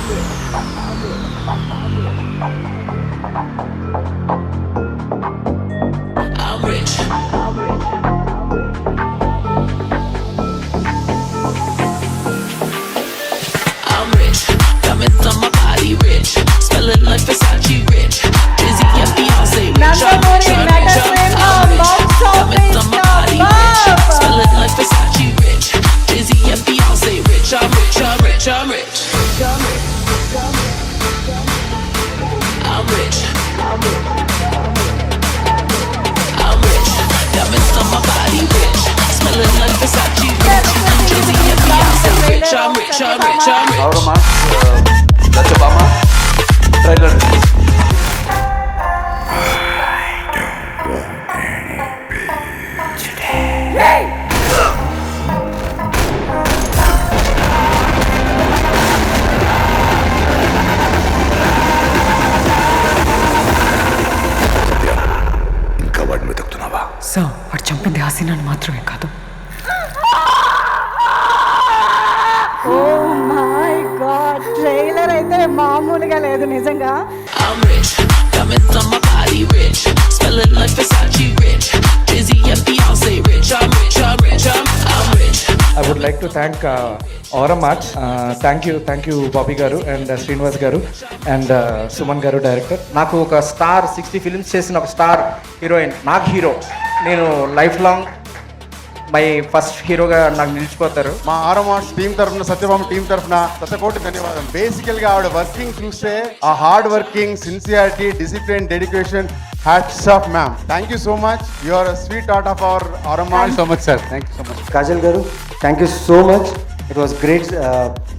I'm rich. I'm rich. Diamonds on my body rich. Smelling like Versace rich. Dizzy and Beyonce rich. Nandamuri Nagasimha box Diamonds on my body rich. office Smelling like Versace rich. Dizzy and Beyonce rich. I'm rich. I'm rich. I'm rich. I'm rich. I'm rich. Diamonds on my body rich. Smelling like Versace rich. Dizzy and Beyonce rich. I'm rich. I'm rich. I'm rich. Aurama, Satyabhama, trailer. ఇంకా వాడిని వెతుకుతున్నావా? So వాడు చంపింది హసీనాని మాత్రమే కాదు, oh my God trailer అయితే మామూలుగా లేదు నిజంగా. I'm rich, diamonds on my body rich, smelling like Versace rich, Dizzy and Beyonce rich. I'm rich, I'm rich, I'm rich. I would like to thank Aurum Arts. Thank you Bobby garu and Srinivas garu and Suman garu director. నాకు ఒక star 60 films చేసిన ఒక star heroine నాకు hero. నేను life long my first హీరోగా నాకు నిలిచిపోతారు. మా ఆరం arts team తరఫున, సత్యభామ టీం తరఫున శతకోటి ధన్యవాదం. బేసికల్ గా ఆవిడ వర్కింగ్ చూస్తే ఆ hard working, sincerity, discipline, dedication, hats off ma'am. Thank you so much. You are sweetheart of our Aaram arts. So much sir, thank you so much. Kajal garu, thank you so much. It was great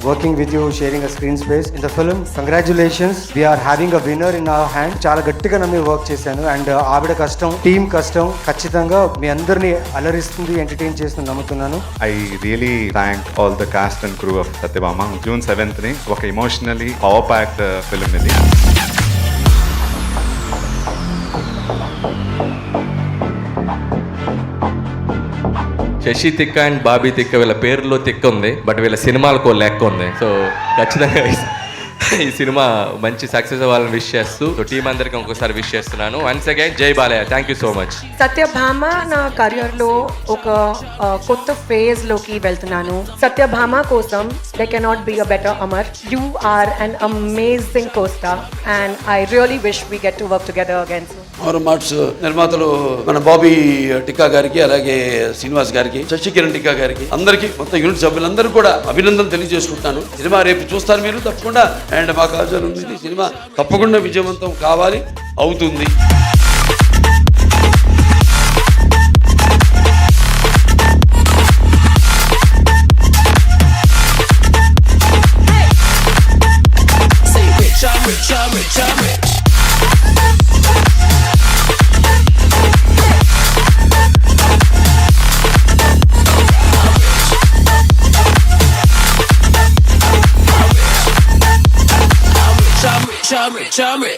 working with you, sharing a screen space in the film. Congratulations, we are having a winner in our hand. చాలా గట్టిగా నమ్మి work చేశాను and ఆవిడ కష్టం, team కష్టం ఖచ్చితంగా మీ అందరినీ అలరిస్తుంది, entertain చేస్తుంది నమ్ముతున్నాను. I really thank all the cast and crew of Satyabhama. June 7th ni ఒక ఎమోషనలీ పవర్ ప్యాక్డ్ ఫిల్మ్ ఇది. శశి తిక్క అండ్ బాబీ తిక్క వీళ్ళ పేరులో తిక్క ఉంది, బట్ వీళ్ళ సినిమాలకు లెక్క ఉంది. సో ఖచ్చితంగా ఈ సినిమా మంచి సక్సెస్ అవ్వాలని విష్ చేస్తూ టీం అందరికీ ఇంకోసారి విష్ చేస్తున్నాను. వన్స్ అగైన్ జై Balayya, thank you so much. Satyabhama నా కెరియర్లో ఒక కొత్త ఫేజ్లోకి వెళ్తున్నాను. సత్యభామ కోసం they cannot be a better Amar. You are an amazing co-star and I really wish we get to work together again. Aaram Arts నిర్మాతలు మన బాబీ టిక్కా గారికి, అలాగే శ్రీనివాస్ గారికి, శశికిరణ్ టిక్కా గారికి, అందరికీ మొత్తం యూనిట్ సభ్యులందరూ కూడా అభినందనలు తెలియజేసుకుంటున్నాను. సినిమా రేపు చూస్తారు మీరు తప్పకుండా. అండ్ మా కాజల్ ఉంది, సినిమా తప్పకుండా విజయవంతం కావాలి, అవుతుంది. Say rich, I'm rich, I'm rich, I'm rich. I'm rich, I'm rich, I'm rich.